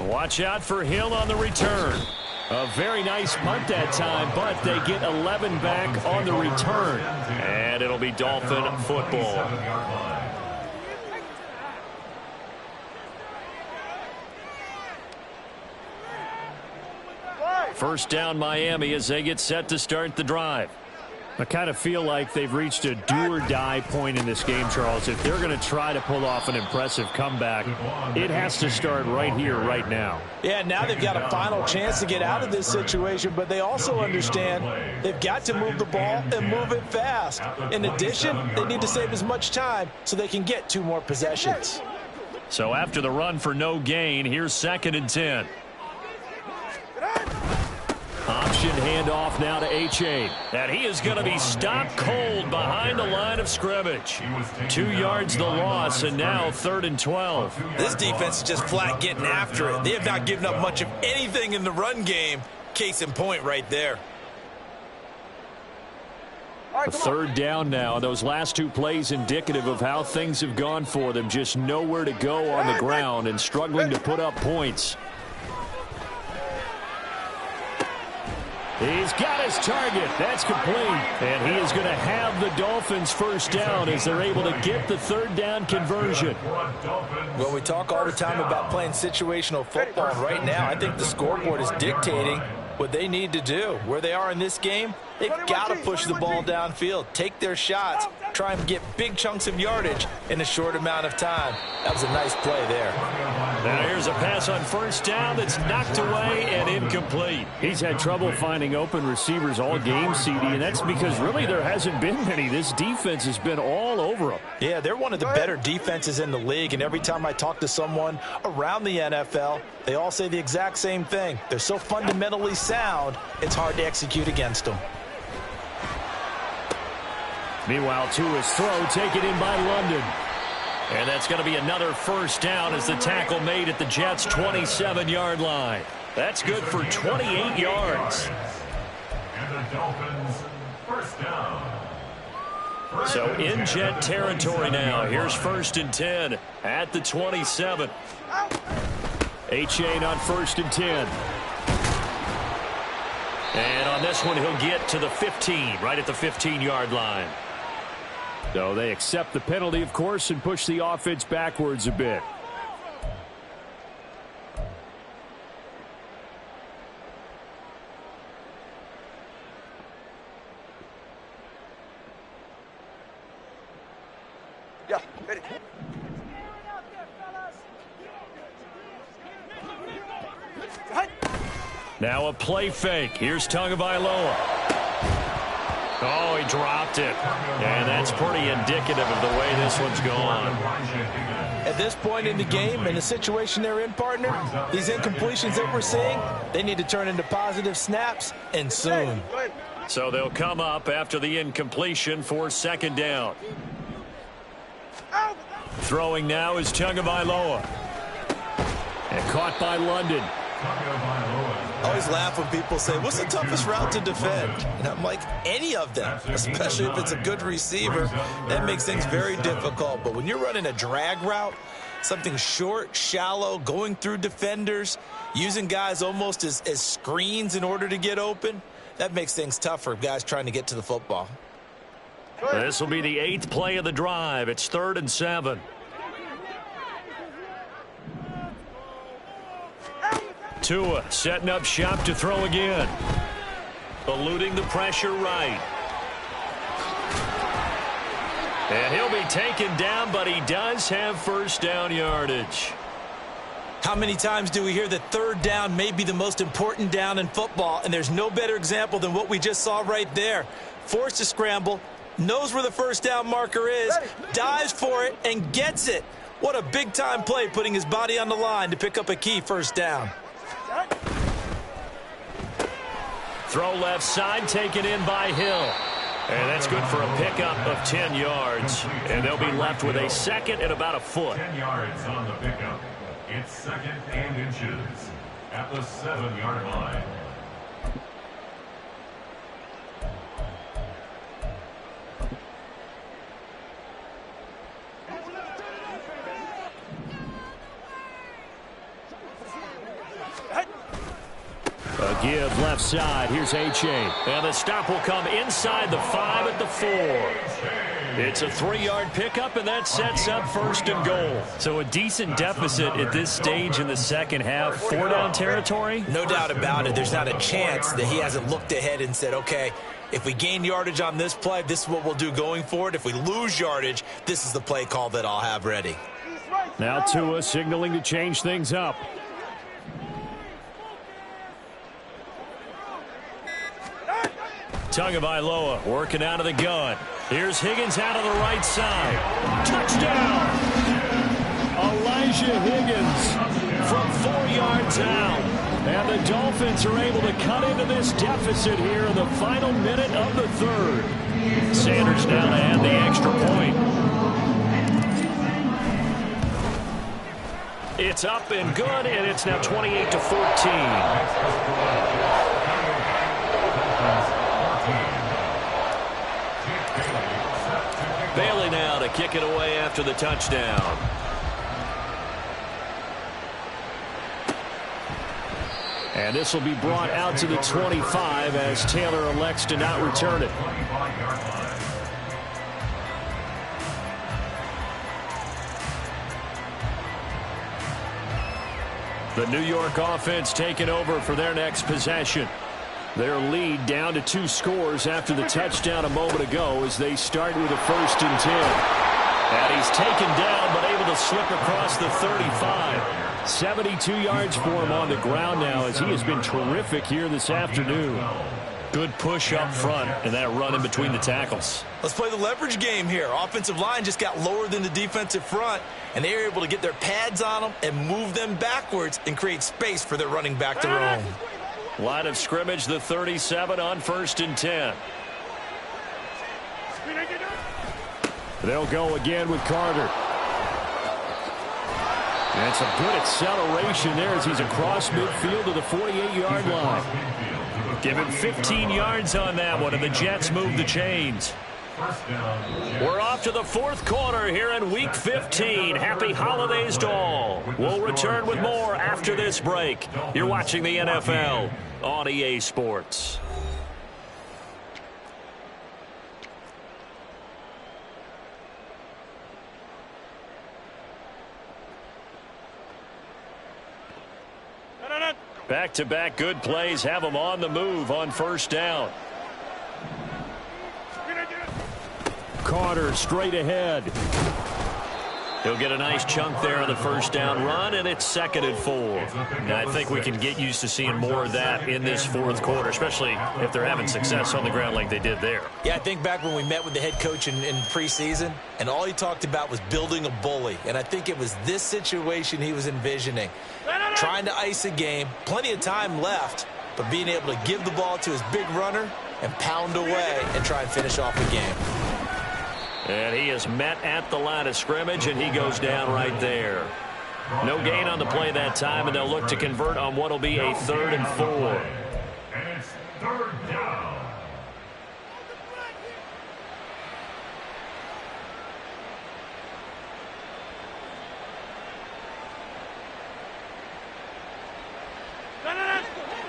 Speaker 1: Watch out for Hill on the return.
Speaker 5: A very nice punt that time, but they get 11 back on the return.
Speaker 1: And it'll be Dolphin football. First down Miami as they get set to start the drive.
Speaker 5: I kind of feel like they've reached a do-or-die point in this game, Charles. If they're going to try to pull off an impressive comeback, it has to start right here, right now.
Speaker 4: Yeah, now they've got a final chance to get out of this situation, but they also understand they've got to move the ball and move it fast. In addition, they need to save as much time so they can get 2 more possessions.
Speaker 1: So after the run for no gain, here's 2nd and 10. Option handoff now to H.A. And he is going to be stopped cold behind the line of scrimmage. 2 yards the loss, and now 3rd and 12.
Speaker 2: This defense is just flat getting after it. They have not given up much of anything in the run game. Case in point right there.
Speaker 5: A 3rd down now. Those last 2 plays indicative of how things have gone for them. Just nowhere to go on the ground and struggling to put up points. He's got his target. That's complete. And he is going to have the Dolphins first down as they're able to get the 3rd down conversion.
Speaker 4: Well, we talk all the time about playing situational football. Right now, I think the scoreboard is dictating what they need to do. Where they are in this game, they've got to push the ball downfield, take their shots, try and get big chunks of yardage in a short amount of time. That was a nice play there.
Speaker 1: Now here's a pass on first down that's knocked away and incomplete.
Speaker 5: He's had trouble finding open receivers all game, CD, and that's because really there hasn't been many. This defense has been all over them.
Speaker 4: Yeah, they're one of the better defenses in the league, and every time I talk to someone around the NFL, they all say the exact same thing. They're so fundamentally sound, it's hard to execute against them.
Speaker 5: Meanwhile, to his throw, taken in by London.
Speaker 1: And that's going to be another first down as the tackle made at the Jets' 27-yard line. That's good for 28 yards.
Speaker 3: And the Dolphins first down.
Speaker 1: So in Jet territory now. Here's 1st and 10 at the 27.
Speaker 5: H.A. on 1st and 10.
Speaker 1: And on this one, he'll get to the 15, right at the 15-yard line.
Speaker 5: So they accept the penalty, of course, and push the offense backwards a bit.
Speaker 6: Yeah, ready.
Speaker 1: Now a play fake. Here's Tagovailoa. Oh, he dropped it. And that's pretty indicative of the way this one's gone.
Speaker 4: At this point in the game, in the situation they're in, partner, these incompletions that we're seeing, they need to turn into positive snaps, and soon.
Speaker 1: So they'll come up after the incompletion for 2nd down. Throwing now is Tagovailoa.
Speaker 5: And caught by London.
Speaker 2: I always laugh when people say, what's the toughest route to defend? And I'm like, any of them, especially if it's a good receiver. That makes things very difficult. But when you're running a drag route, Something short, shallow, going through defenders, using guys almost as screens in order to get open. That makes things tough for guys trying to get to the football.
Speaker 1: This will be the 8th play of the drive. It's 3rd and 7. Tua setting up shop to throw again. Eluding the pressure right. And he'll be taken down, but he does have first down yardage.
Speaker 4: How many times do we hear that third down may be the most important down in football, and there's no better example than what we just saw right there. Forced to scramble, knows where the first down marker is, dives for it, and gets it. What a big-time play, putting his body on the line to pick up a key first down.
Speaker 1: Throw left side, taken in by Hill. And that's good for a pickup of 10 yards. And they'll be left with a second and about a foot.
Speaker 3: 10 yards on the pickup. It's 2nd and inches at the 7-yard line.
Speaker 1: A give left side. Here's H.A. And the stop will come inside the 5 at the 4. It's a 3-yard pickup, and that sets up 1st and goal. So a decent deficit at this stage in the second half. 4-down territory?
Speaker 4: No doubt about it. There's not a chance that he hasn't looked ahead and said, okay, if we gain yardage on this play, this is what we'll do going forward. If we lose yardage, this is the play call that I'll have ready.
Speaker 5: Now Tua signaling to change things up.
Speaker 1: Tagovailoa working out of the gun. Here's Higgins out of the right side. Touchdown! Elijah Higgins from 4 yards out. And the Dolphins are able to cut into this deficit here in the final minute of the 3rd. Sanders now to add the extra point. It's up and good, and it's now 28-14. Bailey now to kick it away after the touchdown. And this will be brought out to the 25 as Taylor elects to not return it. The New York offense taking over for their next possession. Their lead down to 2 scores after the touchdown a moment ago as they start with a 1st and 10. And he's taken down but able to slip across the 35. 72 yards for him on the ground now as he has been terrific here this afternoon. Good push up front and that run in between the tackles.
Speaker 2: Let's play the leverage game here. Offensive line just got lower than the defensive front, and they were able to get their pads on them and move them backwards and create space for their running back to roam.
Speaker 1: Line of scrimmage, the 37 on 1st and 10.
Speaker 5: They'll go again with Carter. And it's a good acceleration there as he's across midfield to the 48-yard line.
Speaker 1: Give him 15 yards on that one, and the Jets move the chains. We're off to the 4th quarter here in Week 15. Happy holidays to all. We'll return with more after this break. You're watching the NFL on EA Sports. Back-to-back good plays have them on the move on 1st down.
Speaker 5: Carter straight ahead.
Speaker 1: He'll get a nice chunk there on the 1st down run, and it's 2nd and 4. Now, I think we can get used to seeing more of that in this 4th quarter, especially if they're having success on the ground like they did there.
Speaker 4: Yeah, I think back when we met with the head coach in preseason, and all he talked about was building a bully. And I think it was this situation he was envisioning. Trying to ice a game, plenty of time left, but being able to give the ball to his big runner and pound away and try and finish off the game.
Speaker 1: And he is met at the line of scrimmage, and he goes down right there. No gain on the play that time, and they'll look to convert on what will be a 3rd and 4.
Speaker 3: And it's 3rd down.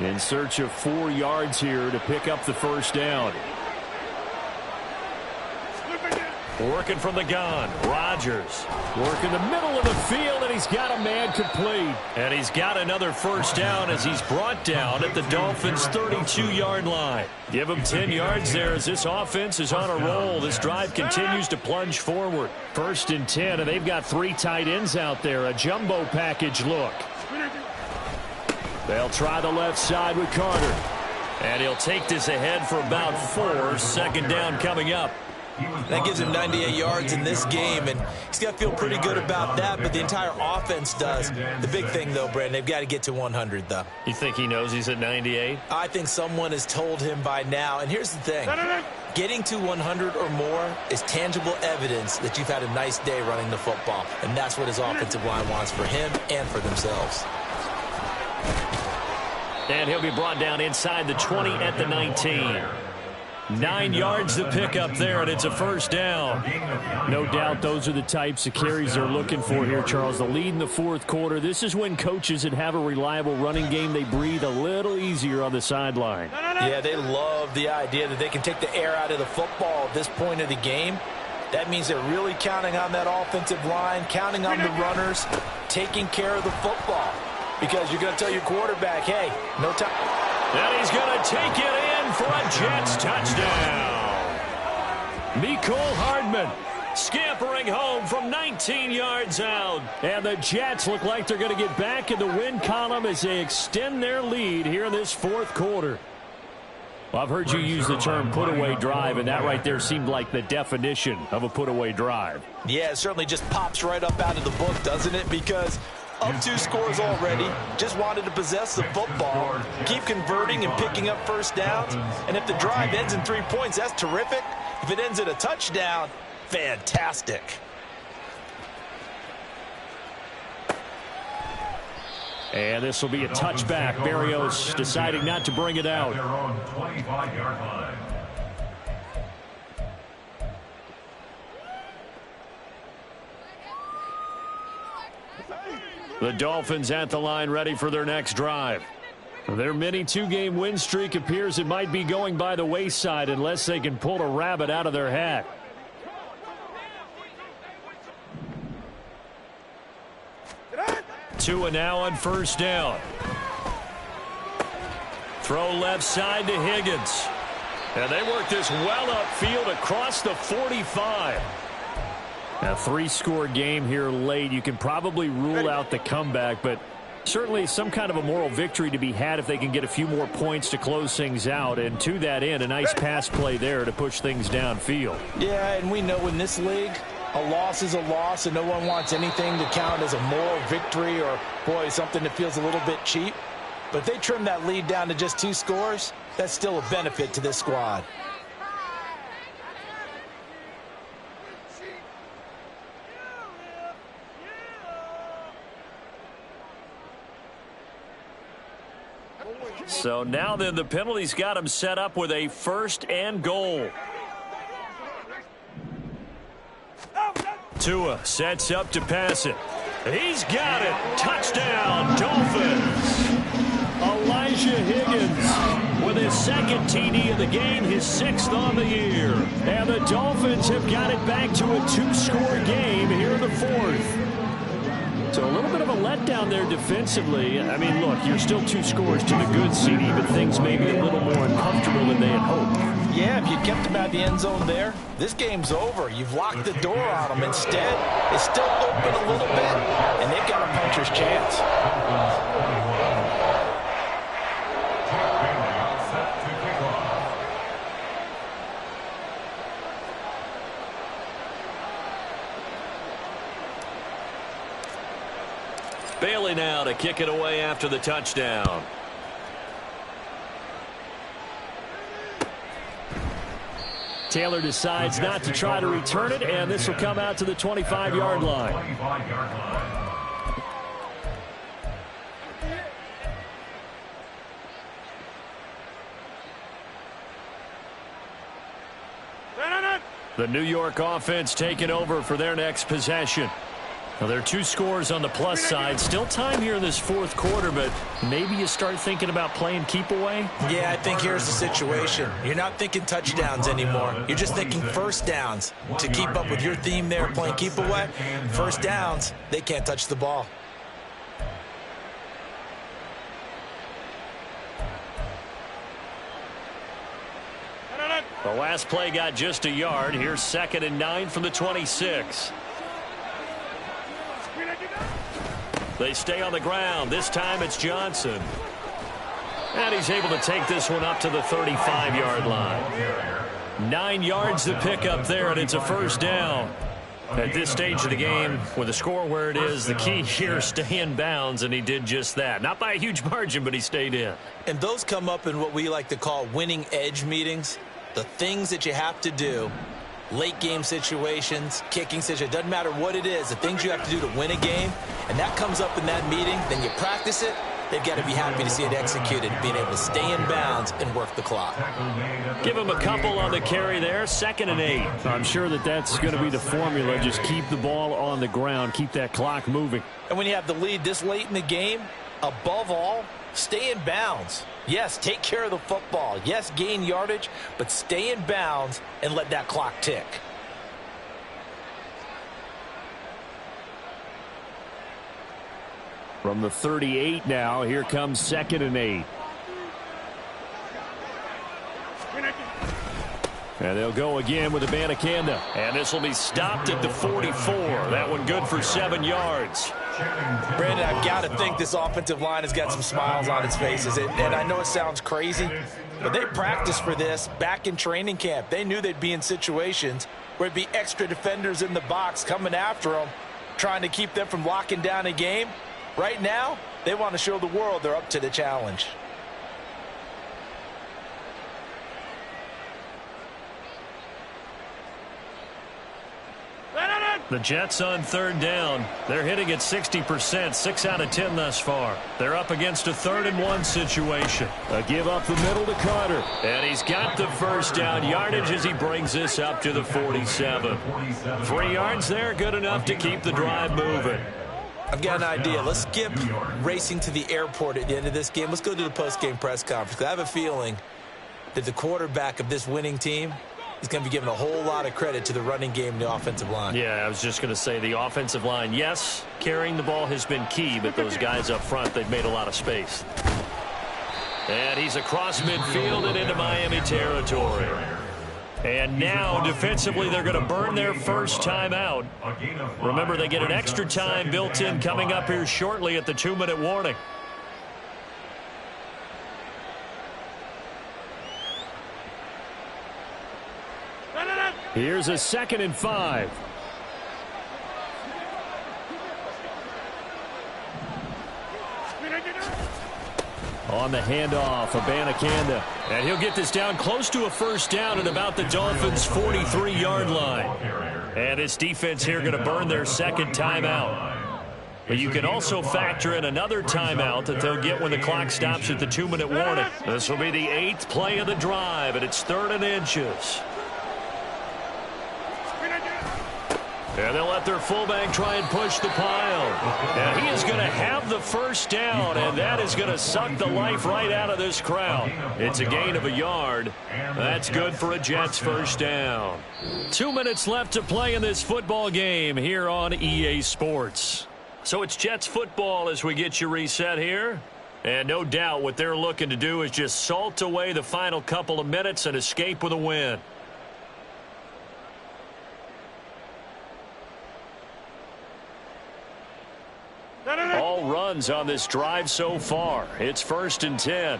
Speaker 5: In search of 4 yards here to pick up the first down.
Speaker 1: Working from the gun, Rodgers.
Speaker 5: Working the middle of the field, and he's got a man complete.
Speaker 1: And he's got another first down as he's brought down at the Dolphins' 32-yard line. Give him 10 yards there as this offense is on a roll. This drive continues to plunge forward. 1st and 10, and they've got 3 tight ends out there. A jumbo package look. They'll try the left side with Carter. And he'll take this ahead for about 4. Second down coming up.
Speaker 2: That gives him 98 yards in this game, and he's got to feel pretty good about that, but the entire offense does. The big thing, though, Brandon, they've got to get to 100, though.
Speaker 1: You think he knows he's at 98?
Speaker 2: I think someone has told him by now, and here's the thing. Getting to 100 or more is tangible evidence that you've had a nice day running the football, and that's what his offensive line wants for him and for themselves.
Speaker 1: And he'll be brought down inside the 20 at the 19. 9 yards to pick up there, and it's a first down.
Speaker 5: No doubt those are the types of carries they're looking for here, Charles. The lead in the 4th quarter. This is when coaches that have a reliable running game, they breathe a little easier on the sideline.
Speaker 2: Yeah, they love the idea that they can take the air out of the football at this point of the game. That means they're really counting on that offensive line, counting on the runners, taking care of the football. Because you're going to tell your quarterback, hey, no time.
Speaker 1: And he's going to take it in for a Jets touchdown.
Speaker 5: Mecole Hardman
Speaker 1: scampering home from 19 yards out.
Speaker 5: And the Jets look like they're going to get back in the win column as they extend their lead here in this 4th quarter. Well, I've heard you use the term put-away drive, and that right there seemed like the definition of a put-away drive.
Speaker 2: Yeah, it certainly just pops right up out of the book, doesn't it? Because up 2 scores already, just wanted to possess the football, keep converting and picking up first downs. And if the drive ends in 3 points, that's terrific. If it ends in a touchdown, fantastic.
Speaker 5: And this will be a touchback. Berrios deciding not to bring it out.
Speaker 3: Their own 25-yard line.
Speaker 5: The Dolphins at the line ready for their next drive. Their mini 2-game win streak appears it might be going by the wayside unless they can pull a rabbit out of their hat.
Speaker 1: Tua now on first down. Throw left side to Higgins. And they work this well upfield across the 45.
Speaker 5: A 3-score game here late. You can probably rule out the comeback, but certainly some kind of a moral victory to be had if they can get a few more points to close things out. And to that end, a nice pass play there to push things downfield.
Speaker 2: Yeah, and we know in this league, a loss is a loss, and no one wants anything to count as a moral victory or, boy, something that feels a little bit cheap. But if they trim that lead down to just 2 scores, that's still a benefit to this squad.
Speaker 1: So now then the penalty's got him set up with a 1st and goal. Tua sets up to pass it. He's got it. Touchdown, Dolphins.
Speaker 5: Elijah Higgins
Speaker 1: with his 2nd TD of the game, his 6th on the year.
Speaker 5: And the Dolphins have got it back to a 2-score game here in the 4th. So a little bit of a letdown there defensively. I mean, look, you're still 2 scores to the good, CD, but things may be a little more uncomfortable than they had hoped.
Speaker 2: Yeah, if you kept them out the end zone there, this game's over. You've locked the door on them. Instead, it's still open a little bit, and they've got a puncher's chance.
Speaker 1: Bailey now to kick it away after the touchdown.
Speaker 5: Taylor decides not to try to return it, and this will come out to the 25-yard line.
Speaker 3: 25-yard line.
Speaker 1: The New York offense taking over for their next possession.
Speaker 5: Well, there are 2 scores on the plus side. Still time here in this fourth quarter, but maybe you start thinking about playing keep away?
Speaker 4: Yeah, I think here's the situation. You're not thinking touchdowns anymore. You're just thinking first downs. To keep up with your theme there, playing keep away, first downs, they can't touch the ball.
Speaker 1: The last play got just a yard. Here's 2nd and 9 from the 26. They stay on the ground. This time it's Johnson. And he's able to take this one up to the 35-yard line. 9 yards to pick up there, and it's a first down. At this stage of the game, with the score where it is, the key here is stay in bounds, and he did just that. Not by a huge margin, but he stayed in.
Speaker 4: And those come up in what we like to call winning edge meetings. The things that you have to do, late game situations, kicking situations, doesn't matter what it is, the things you have to do to win a game, and that comes up in that meeting, then you practice it, they've got to be happy to see it executed, being able to stay in bounds and work the clock.
Speaker 1: Give him a couple on the carry there, 2nd and 8.
Speaker 5: I'm sure that's going to be the formula. Just keep the ball on the ground, keep that clock moving.
Speaker 4: And when you have the lead this late in the game, above all, stay in bounds. Yes, take care of the football. Yes, gain yardage, but stay in bounds and let that clock tick.
Speaker 5: From the 38 now, here comes 2nd and 8. And they'll go again with Abanikanda.
Speaker 1: And this will be stopped at the 44. That one good for 7 yards.
Speaker 4: Brandon, I've got to think this offensive line has got some smiles on its faces. And I know it sounds crazy, but they practiced for this back in training camp. They knew they'd be in situations where it'd be extra defenders in the box coming after them, trying to keep them from locking down a game. Right now, they want to show the world they're up to the challenge.
Speaker 1: The Jets on 3rd down. They're hitting at 60%, 6 out of 10 thus far. They're up against a 3rd and 1 situation.
Speaker 5: A give up the middle to Carter.
Speaker 1: And he's got the first down yardage as he brings this up to the 47. 3 yards there, good enough to keep the drive moving.
Speaker 4: I've got an idea. Let's skip racing to the airport at the end of this game. Let's go to the post-game press conference. I have a feeling that the quarterback of this winning team is going to be given a whole lot of credit to the running game and the offensive line.
Speaker 1: Yeah, I was just going to say the offensive line, yes, carrying the ball has been key, but those guys up front, they've made a lot of space. And he's across midfield and into Miami territory. And now, defensively, they're going to burn their first timeout. Remember, they get an extra time built in coming up here shortly at the 2-minute warning.
Speaker 5: Here's a 2nd and 5. On the handoff, Abanikanda.
Speaker 1: And he'll get this down close to a first down at about the Dolphins' 43-yard line. And this defense here going to burn their 2nd timeout. But you can also factor in another timeout that they'll get when the clock stops at the 2-minute warning. This will be the 8th play of the drive, and it's 3rd and inches. And they'll let their fullback try and push the pile. And he is going to have the first down, and that is going to suck the life right out of this crowd. It's a gain of a yard. That's good for a Jets first down. 2 minutes left to play in this football game here on EA Sports. So it's Jets football as we get you reset here. And no doubt what they're looking to do is just salt away the final couple of minutes and escape with a win. All runs on this drive so far. It's 1st and 10.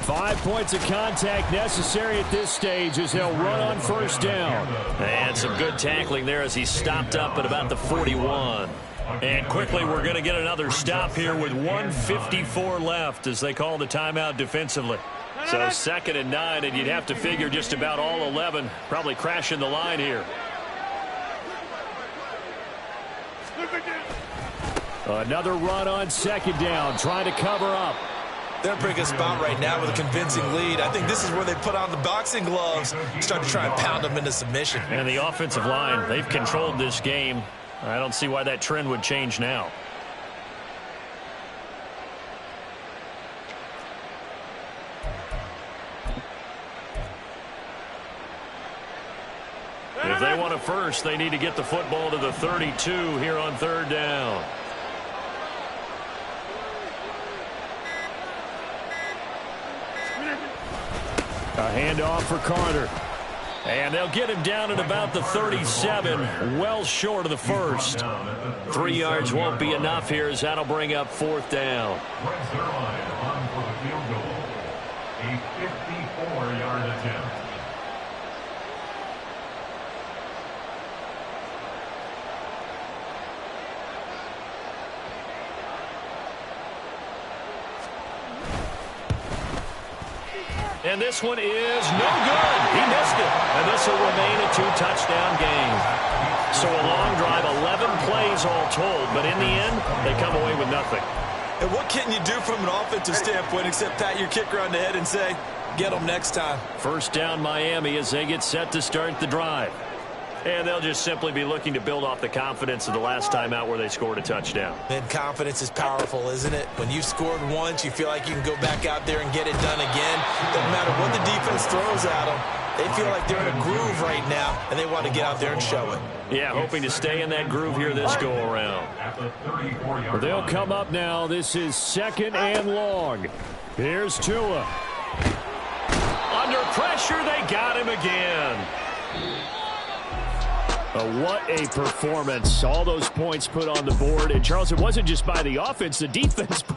Speaker 5: 5 points of contact necessary at this stage as they'll run on first down.
Speaker 1: And some good tackling there as he stopped up at about the 41. And quickly we're going to get another stop here with 1:54 left as they call the timeout defensively. So 2nd and 9, and you'd have to figure just about all 11 probably crashing the line here.
Speaker 5: Another run on 2nd down, trying to cover up.
Speaker 2: They're in a pretty good spot right now with a convincing lead. I think this is where they put on the boxing gloves, start to try and pound them into submission.
Speaker 5: And the offensive line, they've controlled this game. I don't see why that trend would change now. If they want a first, they need to get the football to the 32 here on third down. A handoff for Carter. And they'll get him down at about the 37, well short of the first. 3 yards won't be enough here as that'll bring up fourth down.
Speaker 3: Brings their line on for the field goal. A 54-yard attempt.
Speaker 1: And this one is no good. He missed it. And this will remain a 2-touchdown game. So a long drive, 11 plays all told. But in the end, they come away with nothing.
Speaker 2: And what can you do from an offensive standpoint except pat your kicker on the head and say, get them next time?
Speaker 5: First down Miami as they get set to start the drive.
Speaker 1: And they'll just simply be looking to build off the confidence of the last time out where they scored a touchdown.
Speaker 2: And confidence is powerful, isn't it? When you've scored once, you feel like you can go back out there and get it done again. Doesn't matter what the defense throws at them. They feel like they're in a groove right now, and they want to get out there and show it.
Speaker 1: Yeah, hoping to stay in that groove here this go-around.
Speaker 5: They'll come up now. This is 2nd and long. Here's Tua.
Speaker 1: Under pressure, they got him again.
Speaker 5: What a performance. All those points put on the board. And, Charles, it wasn't just by the offense. The defense